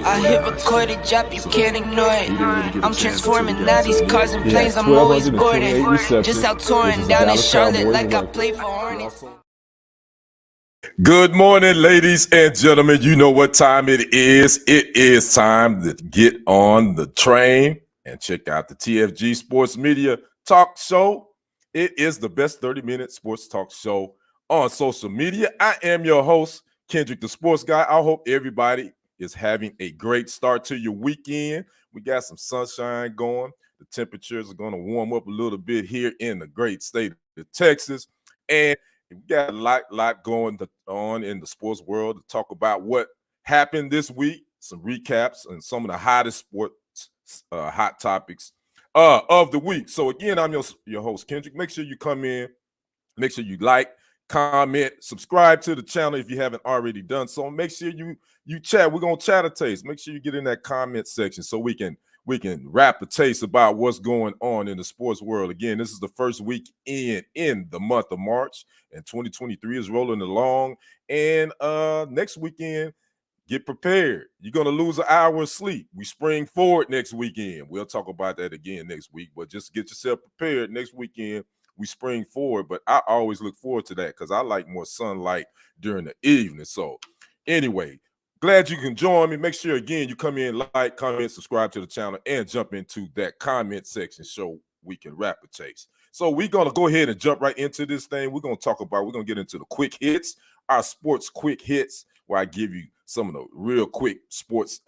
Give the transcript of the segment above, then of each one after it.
I hit record it, drop, you can't ignore it. I'm transforming now these cars and planes, I'm always boarding. Just out touring down in Charlotte like I play for Hornets. Good morning, ladies and gentlemen. You know what time it is. It is time to get on the train and check out the TFG Sports Media Talk Show. It is the best 30-minute sports talk show on social media. I am your host, Kendrick the Sports Guy. I hope everybody is having a great start to your weekend. We got some sunshine going. The temperatures are going to warm up a little bit here in the great state of Texas. And we got a lot going on in the sports world to talk about what happened this week, some recaps, and some of the hottest sports hot topics of the week. So again, I'm your host, Kendrick. Make sure you come in, make sure you like, comment, subscribe to the channel if you haven't already done so. Make sure you chat. We're gonna chat a taste. Make sure you get in that comment section so we can wrap a taste about what's going on in the sports world. Again, this is the first week in the month of March, and 2023 is rolling along. And next weekend, get prepared. You're going to lose an hour of sleep. We spring forward next weekend. We'll talk about that again next week, but just get yourself prepared. Next weekend, we spring forward, but I always look forward to that because I like more sunlight during the evening. So anyway, glad you can join me. Make sure, again, you come in, like, comment, subscribe to the channel, and jump into that comment section so we can wrap a taste. So we're going to go ahead and jump right into this thing. We're going to get into the quick hits, our sports quick hits, where I give you some of the real quick sports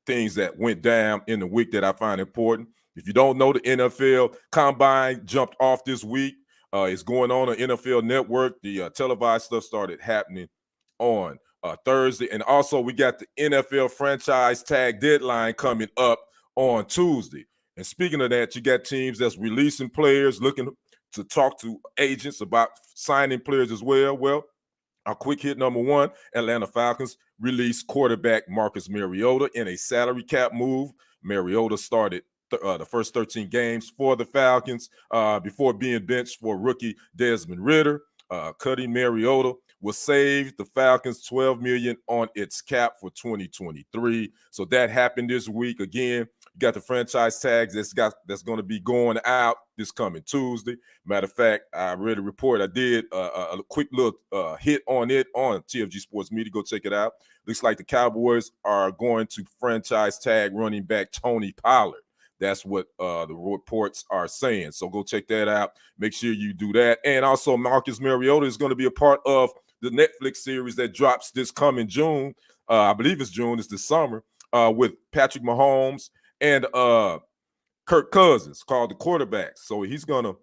things that went down in the week that I find important. If you don't know, the NFL Combine jumped off this week. It's going on NFL Network. The televised stuff started happening on Thursday. And also we got the NFL franchise tag deadline coming up on Tuesday. And speaking of that, you got teams that's releasing players, looking to talk to agents about signing players as well. Well, our quick hit number one, Atlanta Falcons released quarterback Marcus Mariota in a salary cap move. Mariota started the first 13 games for the Falcons before being benched for rookie Desmond Ridder. Cutting Mariota will save the Falcons $12 million on its cap for 2023. So that happened this week. Again, you got the franchise tags that's going to be going out this coming Tuesday. Matter of fact, I read a report. I did a quick little hit on it on TFG Sports Media. Go check it out. Looks like the Cowboys are going to franchise tag running back Tony Pollard. That's what the reports are saying. So go check that out. Make sure you do that. And also, Marcus Mariota is going to be a part of the Netflix series that drops this coming June. I believe it's June. It's this summer with Patrick Mahomes and Kirk Cousins, called The Quarterbacks. So he's going to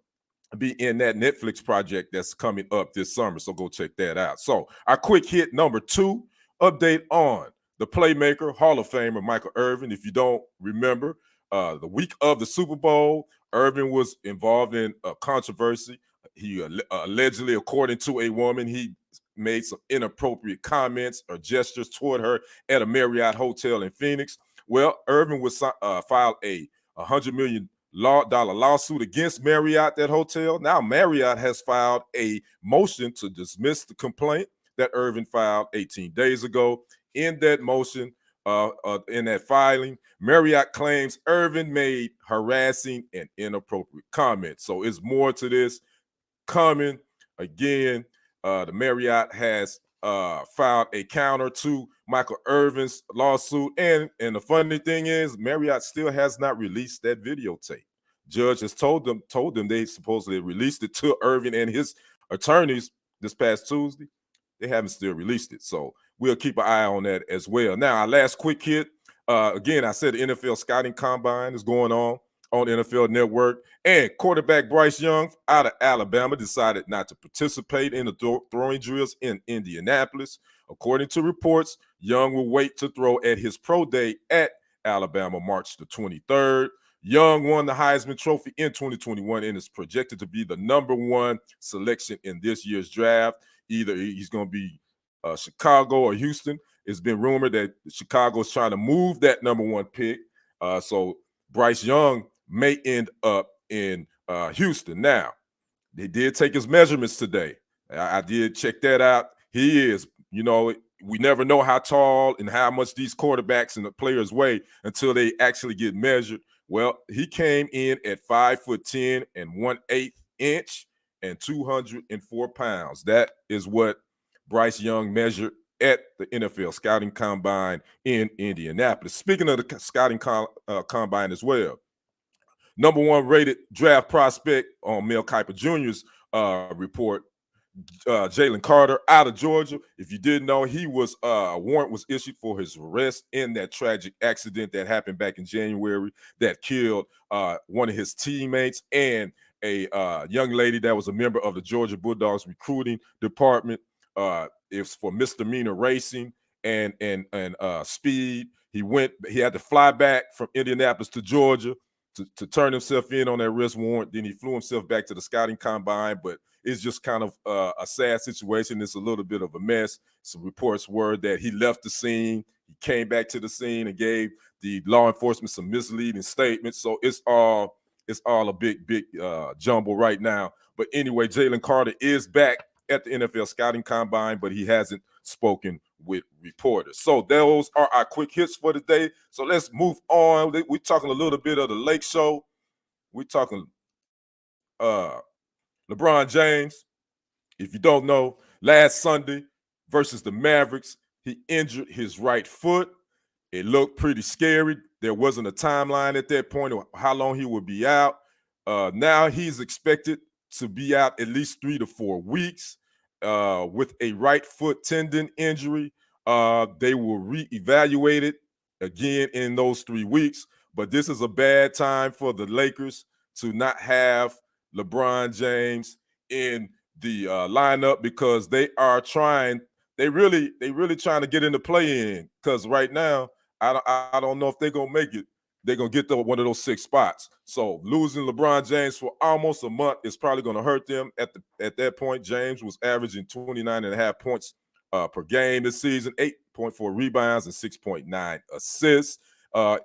be in that Netflix project that's coming up this summer. So go check that out. So our quick hit number two, update on the playmaker, Hall of Famer Michael Irvin. If you don't remember, the week of the Super Bowl, Irvin was involved in a controversy. He allegedly, according to a woman, he made some inappropriate comments or gestures toward her at a Marriott hotel in Phoenix. Well, Irvin was filed a $100 million lawsuit against Marriott, that hotel. Now Marriott has filed a motion to dismiss the complaint that Irvin filed 18 days ago. In that motion, in that filing, Marriott claims Irvin made harassing and inappropriate comments. So it's more to this coming. Again, the Marriott has filed a counter to Michael Irvin's lawsuit. And the funny thing is, Marriott still has not released that videotape. Judge has told them they supposedly released it to Irvin and his attorneys this past Tuesday. They haven't still released it. So we'll keep an eye on that as well. Now, our last quick hit. Again, I said the NFL Scouting Combine is going on NFL Network. And quarterback Bryce Young out of Alabama decided not to participate in the throwing drills in Indianapolis. According to reports, Young will wait to throw at his pro day at Alabama March the 23rd. Young won the Heisman Trophy in 2021 and is projected to be the number one selection in this year's draft. Either he's going to be Chicago or Houston. It's been rumored that Chicago is trying to move that number one pick. So Bryce Young may end up in Houston. Now, they did take his measurements today. I did check that out. He is, we never know how tall and how much these quarterbacks and the players weigh until they actually get measured. Well, he came in at 5'10" and 1/8 inch and 204 pounds. That is what Bryce Young measured at the NFL Scouting Combine in Indianapolis. Speaking of the Scouting Combine as well, number 1 rated draft prospect on Mel Kiper Jr.'s report, Jalen Carter out of Georgia. If you didn't know, he was a warrant was issued for his arrest in that tragic accident that happened back in January that killed one of his teammates and a young lady that was a member of the Georgia Bulldogs recruiting department. It was for misdemeanor racing and speed. He had to fly back from Indianapolis to Georgia to turn himself in on that arrest warrant. Then he flew himself back to the Scouting Combine, but it's just kind of a sad situation. It's a little bit of a mess. Some reports were that he left the scene. He came back to the scene and gave the law enforcement some misleading statements. So it's all a big jumble right now. But anyway, Jalen Carter is back at the NFL Scouting Combine, but he hasn't spoken with reporters. So those are our quick hits for today. So let's move on. We're talking a little bit of the Lake Show. We're talking LeBron James. If you don't know, last Sunday versus the Mavericks, he injured his right foot. It looked pretty scary. There wasn't a timeline at that point of how long he would be out. Now he's expected to be out at least 3 to 4 weeks with a right foot tendon injury. They will reevaluate it again in those 3 weeks. But this is a bad time for the Lakers to not have LeBron James in the lineup because they are trying. They really trying to get in the play-in because right now I don't know if they're gonna make it. They're gonna get one of those 6 spots. So losing LeBron James for almost a month is probably gonna hurt them. At that point, James was averaging 29.5 points per game this season, 8.4 rebounds and 6.9 assists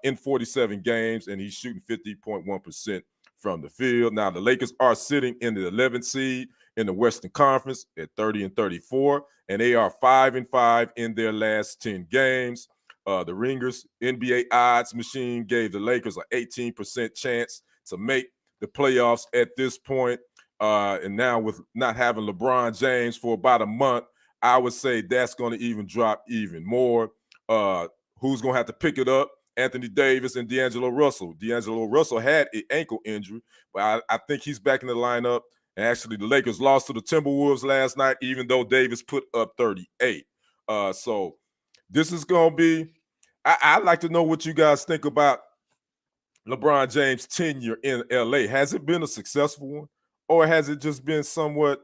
in 47 games, and he's shooting 50.1% from the field. Now the Lakers are sitting in the 11th seed in the Western Conference at 30-34, and they are 5-5 in their last 10 games. The Ringers NBA odds machine gave the Lakers an 18% chance to make the playoffs at this point. And now with not having LeBron James for about a month, I would say that's going to even drop even more. Who's going to have to pick it up? Anthony Davis and D'Angelo Russell. D'Angelo Russell had an ankle injury, but I think he's back in the lineup. And actually, the Lakers lost to the Timberwolves last night, even though Davis put up 38. So this is going to be – I'd like to know what you guys think about LeBron James' tenure in L.A. Has it been a successful one, or has it just been somewhat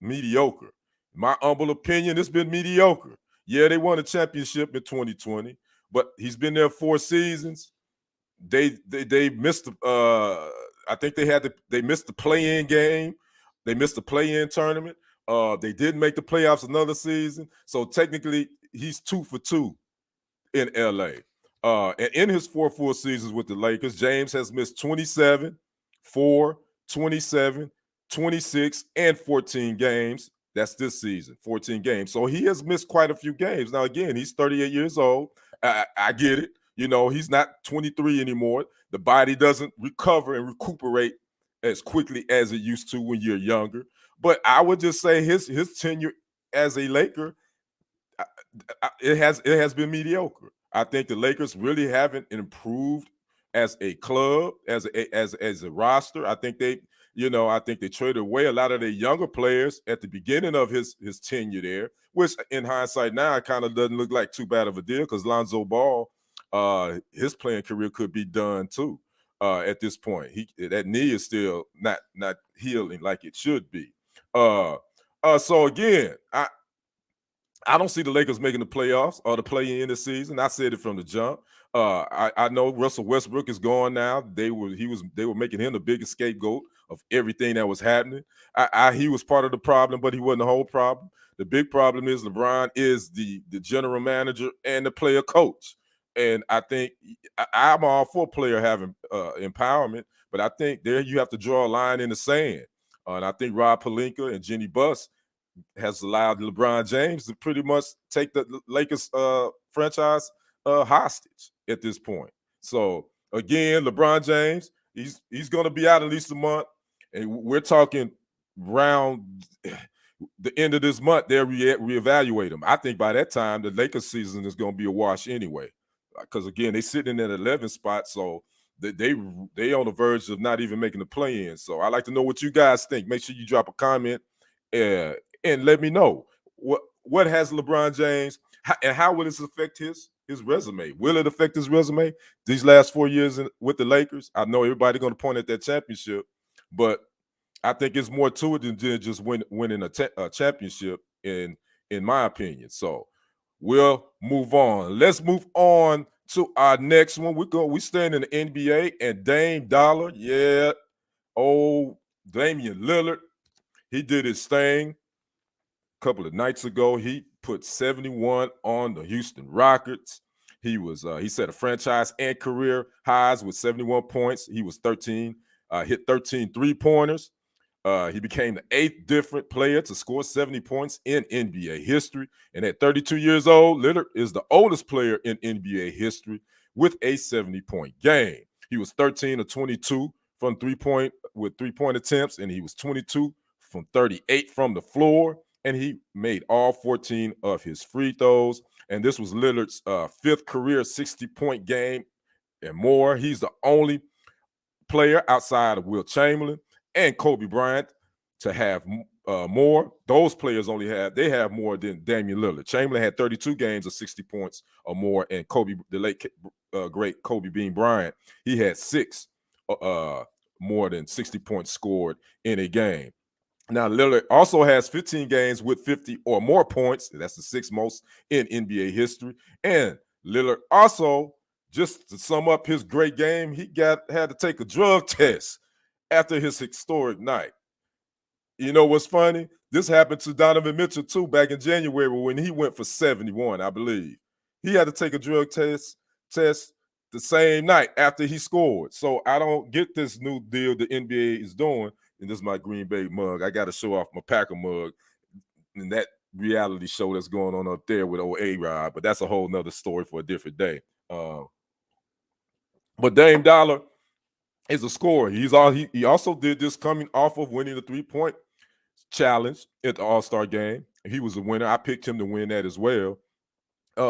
mediocre? My humble opinion, it's been mediocre. Yeah, they won a championship in 2020, but he's been there 4 seasons. They missed I think they missed the play-in game. They missed the play-in tournament. They didn't make the playoffs another season. So technically, he's 2 for 2 in LA. And in his 4 full seasons with the Lakers, James has missed 27, 4, 27, 26, and 14 games. That's this season, 14 games. So he has missed quite a few games. Now, again, he's 38 years old. I get it. You know, he's not 23 anymore. The body doesn't recover and recuperate as quickly as it used to when you're younger. But I would just say his tenure as a Laker, it has been mediocre. I think the Lakers really haven't improved as a club, as a roster. I think they traded away a lot of their younger players at the beginning of his tenure there, which in hindsight now it kind of doesn't look like too bad of a deal because Lonzo Ball, his playing career could be done too at this point. That knee is still not healing like it should be. So again, I don't see the Lakers making the playoffs or the play-in this season. I said it from the jump. I know Russell Westbrook is gone now. They were making him the biggest scapegoat of everything that was happening. He was part of the problem, but he wasn't the whole problem. The big problem is LeBron is the general manager and the player coach. And I think I'm all for player having empowerment, but I think there you have to draw a line in the sand. And I think Rob Pelinka and Jenny Buss has allowed LeBron James to pretty much take the Lakers franchise hostage at this point. So again, LeBron James, he's going to be out at least a month, and we're talking round the end of this month. They'll reevaluate him. I think by that time the Lakers season is going to be a wash anyway, because again, they sitting in that 11th spot, so they on the verge of not even making the play-in. So I like to know what you guys think. Make sure you drop a comment and let me know what has LeBron James and how will this affect his resume. Will it affect his resume these last 4 years with the Lakers? I know everybody's going to point at that championship, but I think it's more to it than just winning a championship in my opinion. So we'll move on. Let's move on to our next one. We stand in the NBA, and Dame Dollar, Damian Lillard, he did his thing a couple of nights ago. He put 71 on the Houston Rockets. He set a franchise and career highs with 71 points. He was hit 13 3-pointers. He became the 8th different player to score 70 points in NBA history. And at 32 years old, Lillard is the oldest player in NBA history with a 70-point game. He was 13 of 22 from with three-point attempts, and he was 22 from 38 from the floor, and he made all 14 of his free throws. And this was Lillard's 5th career 60-point game and more. He's the only player outside of Wilt Chamberlain and Kobe Bryant to have more. Those players they have more than Damian Lillard. Chamberlain had 32 games of 60 points or more, and Kobe, the late great Kobe Bean Bryant, he had 6 more than 60 points scored in a game. Now, Lillard also has 15 games with 50 or more points. That's the 6th most in NBA history. And Lillard also, just to sum up his great game, he had to take a drug test after his historic night. You know what's funny? This happened to Donovan Mitchell too back in January when he went for 71, I believe. He had to take a drug test the same night after he scored. So I don't get this new deal the NBA is doing. And this is my Green Bay mug. I got to show off my Packer mug and that reality show that's going on up there with old A-Rod. But that's a whole nother story for a different day. But Dame Dollar is a scorer. He also did this coming off of winning the 3-point challenge at the All-Star game. He was a winner. I picked him to win that as well.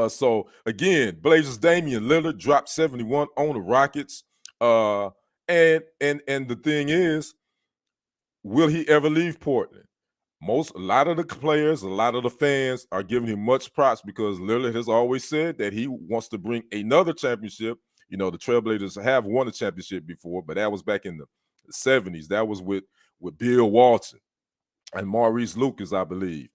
So again, Blazers Damian Lillard dropped 71 on the Rockets. And the thing is, will he ever leave Portland? A lot of the players, a lot of the fans are giving him much props because Lillard has always said that he wants to bring another championship. You know, the Trailblazers have won a championship before, but that was back in the 70s. That was with Bill Walton and Maurice Lucas, I believe.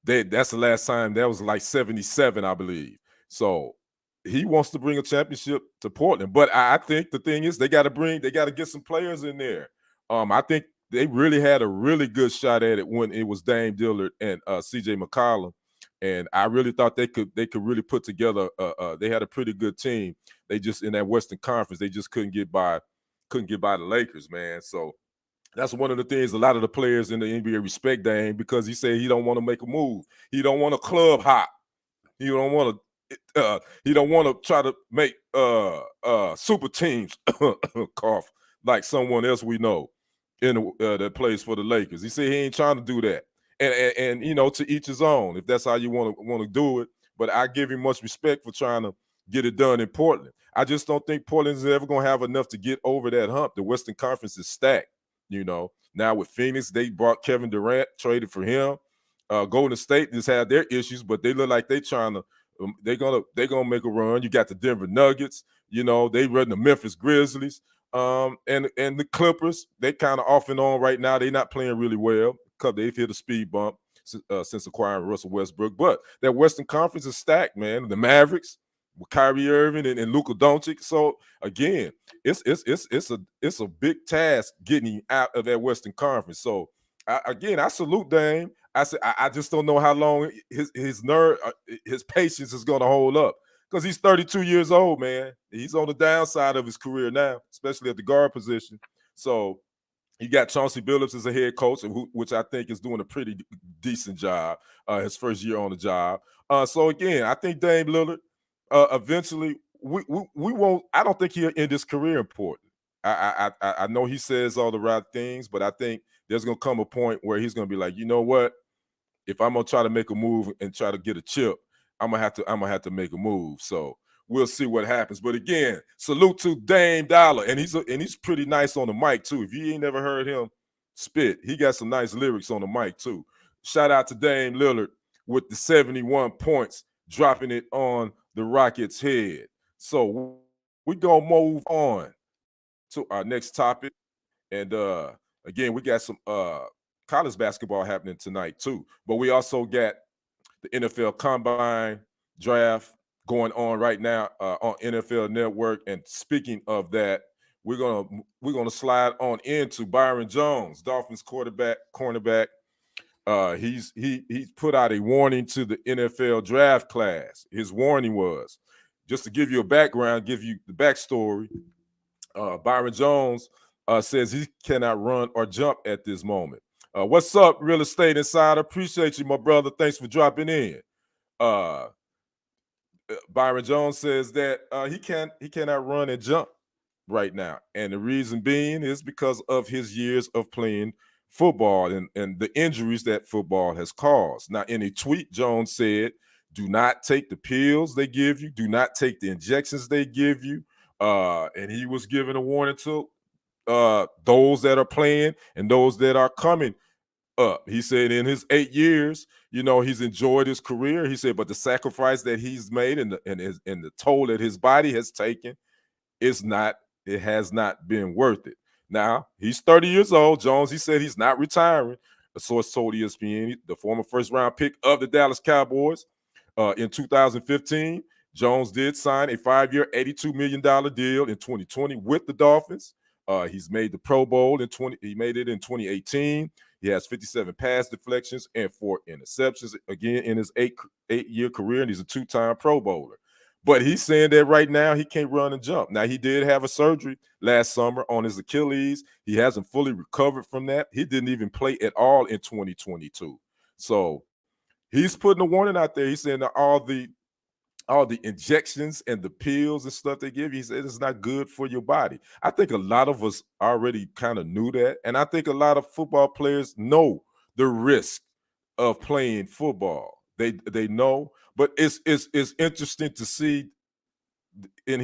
That's the last time. That was like 77, I believe. So he wants to bring a championship to Portland. But I think the thing is they got to get some players in there. I think they really had a really good shot at it when it was Dame Dillard and CJ McCollum. And I really thought they could really put together. They had a pretty good team. They just in that Western Conference, they just couldn't get by the Lakers, man. So that's one of the things a lot of the players in the NBA respect Dame because he said he don't want to make a move. He don't want a club hop. He don't want to try to make super teams cough like someone else we know that plays for the Lakers. He said he ain't trying to do that. And you know, to each his own, if that's how you want to do it. But I give him much respect for trying to get it done in Portland. I just don't think Portland is ever going to have enough to get over that hump. The Western Conference is stacked, you know. Now with Phoenix, they brought Kevin Durant, traded for him. Golden State just had their issues, but they look like they're gonna make a run. You got the Denver Nuggets, you know, they run the Memphis Grizzlies. And the Clippers, they kind of off and on right now. They're not playing really well because they've hit a speed bump since acquiring Russell Westbrook. But that Western Conference is stacked, man. The Mavericks with Kyrie Irving and Luka Doncic. So again, it's a big task getting him out of that Western Conference. So I salute Dame. I just don't know how long his nerve, his patience is going to hold up. Because he's 32 years old, man. He's on the downside of his career now, especially at the guard position. So He got Chauncey Billups as a head coach, which I think is doing a pretty decent job. His first year on the job. So again, I think Dame Lillard eventually we won't. I don't think he'll end his career important. I know he says all the right things, but I think there's gonna come a point where he's gonna be like, you know what? If I'm gonna try to make a move and try to get a chip, I'm gonna have to make a move. So we'll see what happens. But again, salute to Dame Dollar, and he's pretty nice on the mic too. If you ain't never heard him spit, he got some nice lyrics on the mic too. Shout out to Dame Lillard with the 71 points, dropping it on the Rockets' head. So we gonna move on to our next topic, and again, we got some college basketball happening tonight too. But we also got the NFL Combine draft going on right now on NFL Network. And speaking of that, we're gonna slide on into Byron Jones, Dolphins cornerback. He's put out a warning to the NFL draft class. His warning was, just to give you a background, give you the backstory. Byron Jones says he cannot run or jump at this moment. What's up, Real Estate Insider? Appreciate you, my brother. Thanks for dropping in. Byron Jones says that he cannot run and jump right now, and the reason being is because of his years of playing football and the injuries that football has caused. Now, in a tweet, Jones said, "Do not take the pills they give you. Do not take the injections they give you." And he was giving a warning to those that are playing and those that are coming up. He said in his 8 years, he's enjoyed his career. He said, but the sacrifice that he's made and the toll that his body has taken it has not been worth it. Now, he's 30 years old. Jones, he said he's not retiring. A source told ESPN, the former first-round pick of the Dallas Cowboys in 2015. Jones did sign a 5-year, $82 million deal in 2020 with the Dolphins. He's made the Pro Bowl he made it in 2018. He has 57 pass deflections and 4 interceptions, again, in his eight-year career, and he's a 2-time Pro Bowler. But he's saying that right now he can't run and jump. Now, he did have a surgery last summer on his Achilles. He hasn't fully recovered from that. He didn't even play at all in 2022. So he's putting a warning out there. He's saying that all the injections and the pills and stuff they give you, he said it's not good for your body. I think a lot of us already kind of knew that. And I think a lot of football players know the risk of playing football. They know, but it's interesting to see, and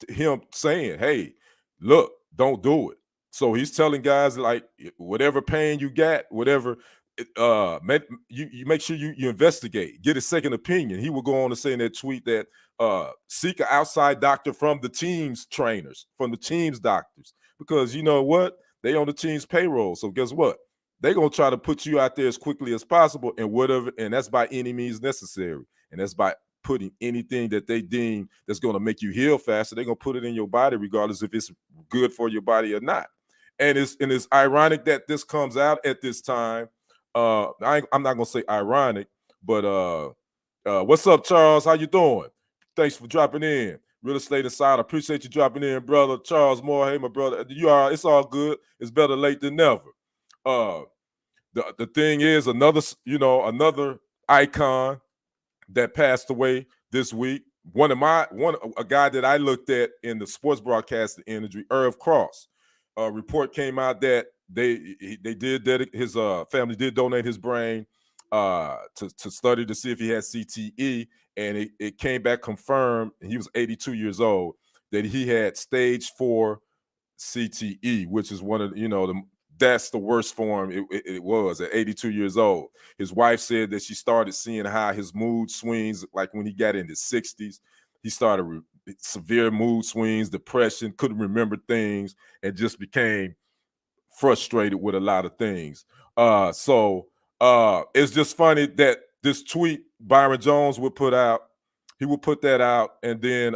him saying, "Hey, look, don't do it." So he's telling guys, like, whatever pain you got, whatever, you make sure you investigate, get a second opinion. He will go on to say in that tweet that seek an outside doctor from the team's trainers, from the team's doctors, because you know what, they on the team's payroll. So guess what? They're gonna try to put you out there as quickly as possible, and that's by any means necessary, and that's by putting anything that they deem that's going to make you heal faster. They're going to put it in your body, regardless if it's good for your body or not. And it's ironic that this comes out at this time. I'm not going to say ironic, but what's up, Charles? How you doing? Thanks for dropping in. Real Estate Insider, appreciate you dropping in, brother. Charles Moore, hey, my brother. It's all good. It's better late than never. The thing is, another icon that passed away this week. A guy that I looked at in the sports broadcasting industry, Irv Cross. A report came out that his family did donate his brain to study to see if he had CTE, and it came back confirmed. He was 82 years old, that he had stage 4 CTE, which is one of that's the worst form it was at 82 years old. His wife said that she started seeing how his mood swings, like when he got in his 60s, he started severe mood swings, depression, couldn't remember things, and just became frustrated with a lot of things. So it's just funny that this tweet Byron Jones would put out, he would put that out, and then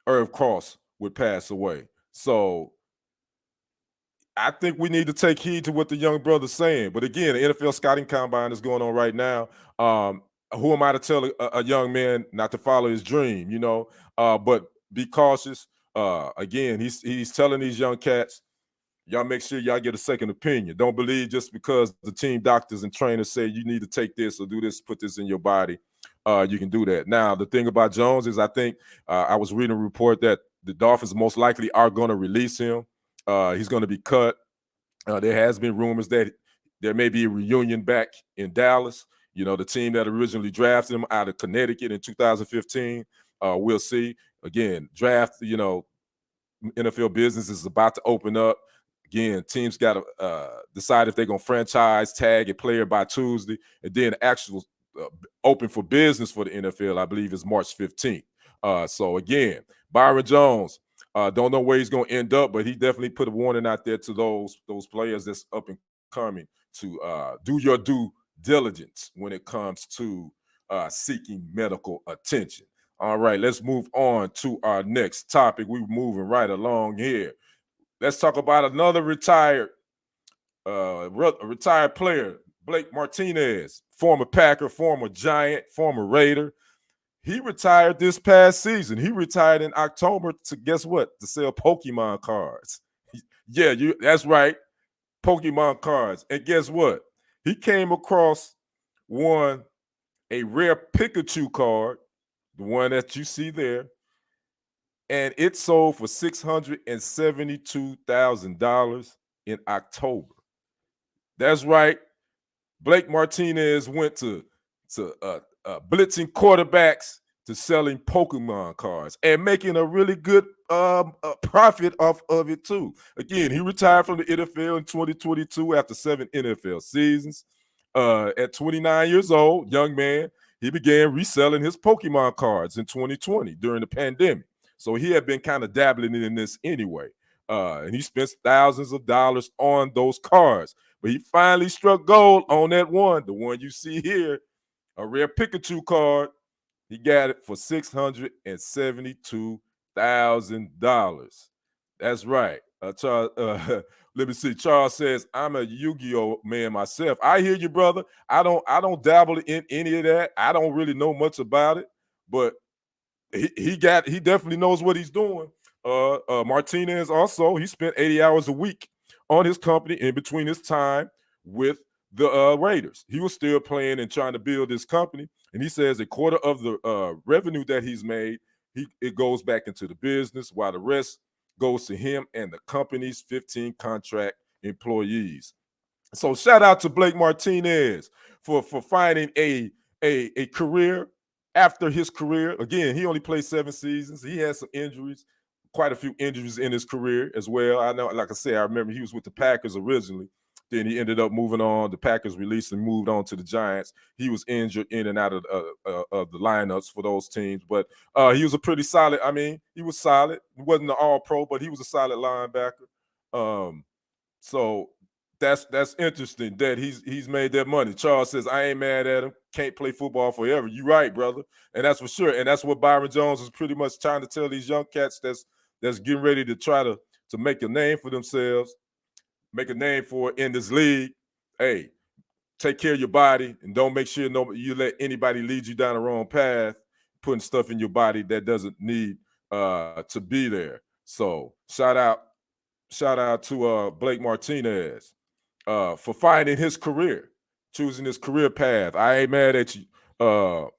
Irv Cross would pass away. So I think we need to take heed to what the young brother's saying. But again, the NFL scouting combine is going on right now. Who am I to tell a young man not to follow his dream, but be cautious. Again, he's telling these young cats, y'all make sure y'all get a second opinion. Don't believe just because the team doctors and trainers say you need to take this or do this, put this in your body, you can do that. Now, the thing about Jones is I think I was reading a report that the Dolphins most likely are going to release him. He's going to be cut. There has been rumors that there may be a reunion back in Dallas. You know, the team that originally drafted him out of Connecticut in 2015. We'll see. Again, draft, you know, NFL business is about to open up. Again, teams got to decide if they're going to franchise tag a player by Tuesday, and then actual open for business for the NFL, I believe, is March 15th. So again, Byron Jones, don't know where he's going to end up, but he definitely put a warning out there to those players that's up and coming to do your due diligence when it comes to seeking medical attention. All right, let's move on to our next topic. We're moving right along here. Let's talk about another retired player, Blake Martinez, former Packer, former Giant, former Raider. He retired this past season. He retired in October to, guess what? To sell Pokemon cards. Yeah, that's right, Pokemon cards. And guess what? He came across a rare Pikachu card, the one that you see there, and it sold for $672,000 in October. That's right. Blake Martinez went to blitzing quarterbacks to selling Pokemon cards and making a really good profit off of it too. Again, he retired from the NFL in 2022 after 7 NFL seasons. At 29 years old, young man, he began reselling his Pokemon cards in 2020 during the pandemic. So he had been kind of dabbling in this anyway. And he spent thousands of dollars on those cards. But he finally struck gold on that one, the one you see here, a rare Pikachu card. He got it for $672,000. That's right. Charles, let me see. Charles says, "I'm a Yu-Gi-Oh man myself." I hear you, brother. I don't dabble in any of that. I don't really know much about it, but he definitely knows what he's doing. Martinez also, he spent 80 hours a week on his company in between his time with the Raiders. He was still playing and trying to build his company. And he says a quarter of the revenue that he's made, it goes back into the business, while the rest goes to him and the company's 15 contract employees. So shout out to Blake Martinez for finding a career after his career. Again, he only played 7 seasons. He had some injuries, quite a few injuries in his career as well. I know, like I said, I remember he was with the Packers originally. Then he ended up moving on. The Packers released and moved on to the Giants. He was injured in and out of the lineups for those teams. But he was a pretty solid, I mean, he was solid. He wasn't an all-pro, but he was a solid linebacker. So that's interesting that he's made that money. Charles says, "I ain't mad at him. Can't play football forever." You're right, brother. And that's for sure. And that's what Byron Jones is pretty much trying to tell these young cats that's getting ready to try to make a name for themselves, make a name for it in this league. Hey, take care of your body and don't make sure you let anybody lead you down the wrong path, putting stuff in your body that doesn't need to be there. So shout out to Blake Martinez for finding his career, choosing his career path. I ain't mad at you.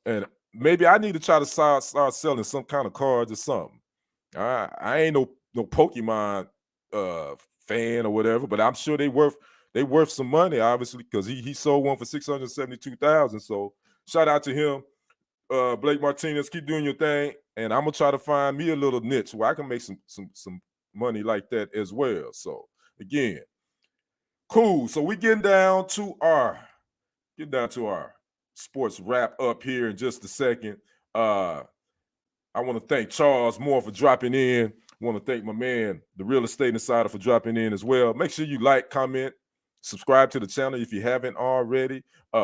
And maybe I need to try to start selling some kind of cards or something. I ain't no Pokemon fan or whatever, but I'm sure they worth some money, obviously, because he sold one for $672,000. So shout out to him, Blake Martinez. Keep doing your thing, and I'm gonna try to find me a little niche where I can make some money like that as well. So again, cool. So we getting down to our sports wrap up here in just a second. I want to thank Charles Moore for dropping in. I want to thank my man, the Real Estate Insider, for dropping in as well. Make sure you like, comment, subscribe to the channel if you haven't already.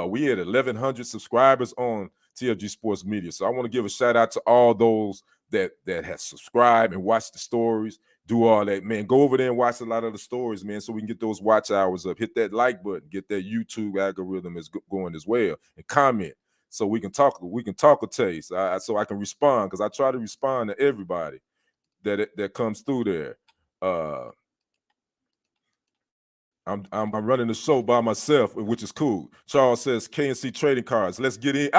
We had 1,100 subscribers on TFG Sports Media. So I want to give a shout out to all those that have subscribed and watched the stories, do all that, man. Go over there and watch a lot of the stories, man, so we can get those watch hours up. Hit that like button, get that YouTube algorithm is going as well, and comment so we can talk a taste. So I can respond, because I try to respond to everybody. that comes through there. I'm running the show by myself, which is cool. Charles says KNC trading cards. Let's get in.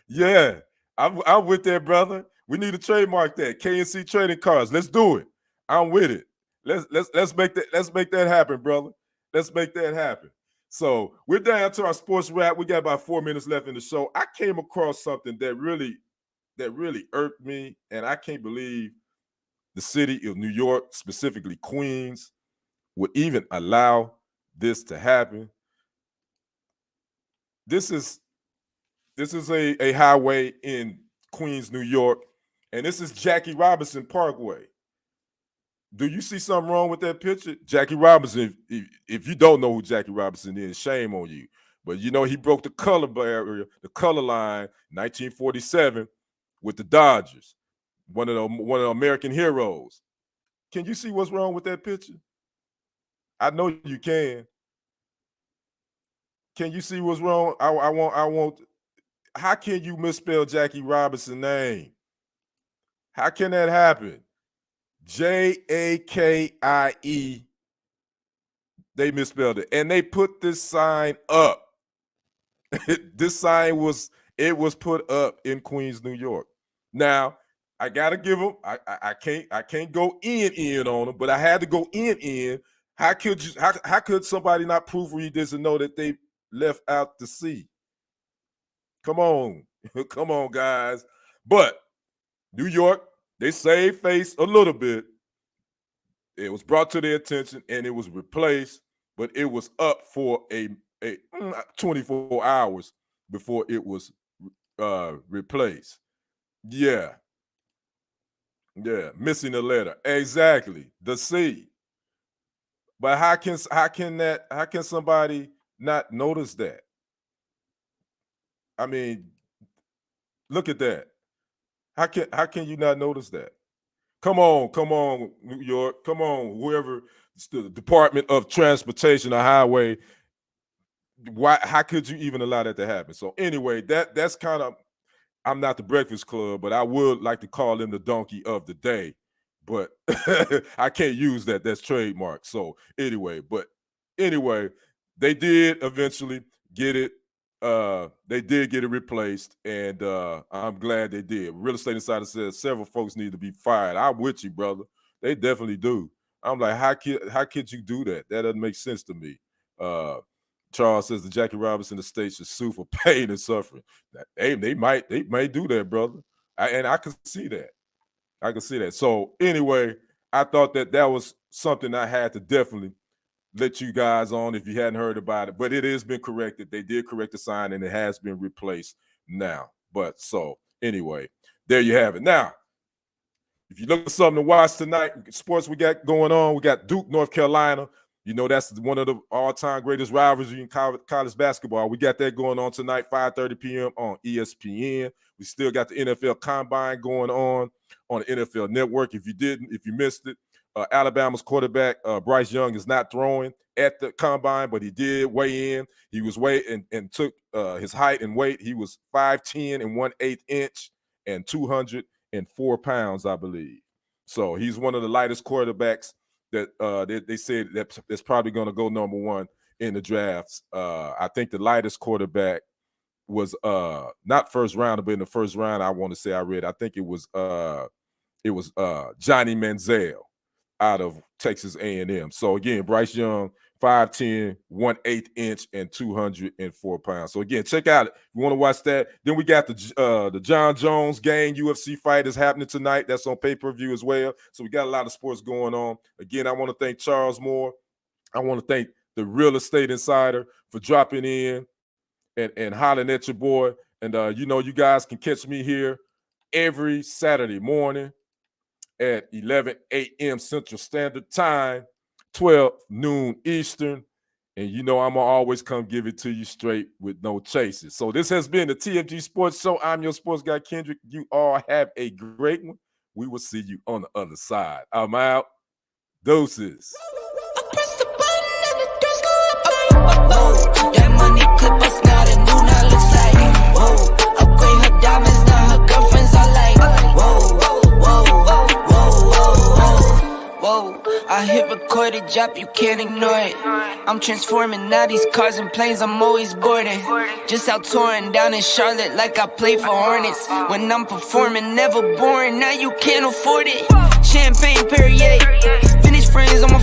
Yeah, I'm with that, brother. We need to trademark that KNC trading cards. Let's do it. I'm with it. Let's make that happen, brother. Let's make that happen. So we're down to our sports wrap. We got about 4 minutes left in the show. I came across something that really irked me, and I can't believe the city of New York, specifically Queens, would even allow this to happen. This is a highway in Queens, New York, and this is Jackie Robinson Parkway. Do you see something wrong with that picture? Jackie Robinson, if you don't know who Jackie Robinson is, shame on you. But you know he broke the color barrier, the color line, 1947 with the Dodgers, one of the American heroes. Can you see what's wrong with that picture? I know you can. Can you see what's wrong? I want. How can you misspell Jackie Robinson's name? How can that happen? Jakie. They misspelled it, and they put this sign up. This sign was put up in Queens, New York. Now I gotta give them. I can't go in on them, but I had to go in. How could somebody not proofread this and know that they left out the C? Come on, come on, guys. But New York, they saved face a little bit. It was brought to their attention and it was replaced, but it was up for a 24 hours before it was replaced. Yeah, missing a letter. Exactly, the C. But how can somebody not notice that? I mean, look at that. How can you not notice that? Come on, New York. Come on, whoever, the Department of Transportation or Highway. How could you even allow that to happen? So anyway, that's kind of, I'm not the Breakfast Club, but I would like to call them the donkey of the day. But I can't use that. That's trademark. So anyway, they did eventually get it. They did get it replaced, and I'm glad they did. Real Estate Insider says several folks need to be fired. I'm with you, brother. They definitely do. I'm like, how could you do that? That doesn't make sense to me. Charles says the Jackie Robinson estate should sue for pain and suffering. They might do that, brother. And I can see that. I can see that. So anyway, I thought that was something I had to definitely let you guys on if you hadn't heard about it. But it has been corrected. They did correct the sign, and it has been replaced now. But so anyway, there you have it. Now, if you look for something to watch tonight, sports we got going on, we got Duke, North Carolina. You know, that's one of the all-time greatest rivalries in college basketball. We got that going on tonight, 5:30 p.m. on ESPN. We still got the NFL Combine going on the NFL Network. If you missed it, Alabama's quarterback, Bryce Young, is not throwing at the Combine, but he did weigh in. He was and took his height and weight. He was 5'10" and 1/8 inch and 204 pounds, I believe. So he's one of the lightest quarterbacks that they said that's probably going to go number one in the drafts. I think the lightest quarterback was not first round, but in the first round, I want to say I read. I think it was Johnny Manziel out of Texas A&M. So again, Bryce Young, 5'10", 1/8 inch, and 204 pounds. So again, check out it. If you want to watch that. Then we got the John Jones gang UFC fight is happening tonight. That's on pay-per-view as well. So we got a lot of sports going on. Again, I want to thank Charles Moore. I want to thank the Real Estate Insider for dropping in and hollering at your boy. And you guys can catch me here every Saturday morning at 11 a.m. Central Standard Time, 12 noon Eastern. And I'm going to always come give it to you straight with no chases. So this has been the TFG Sports Show. I'm your sports guy, Kendrick. You all have a great one. We will see you on the other side. I'm out. Deuces. That money clip us now, the new now looks like, whoa, upgrade her diamonds, now her girlfriends are like, whoa, whoa, whoa, whoa, whoa, whoa. for the drop, you can't ignore it. I'm transforming now these cars and planes, I'm always boarding. Just out touring down in Charlotte like I play for Hornets. When I'm performing, never boring, now you can't afford it. Champagne Perrier, finish friends, I'm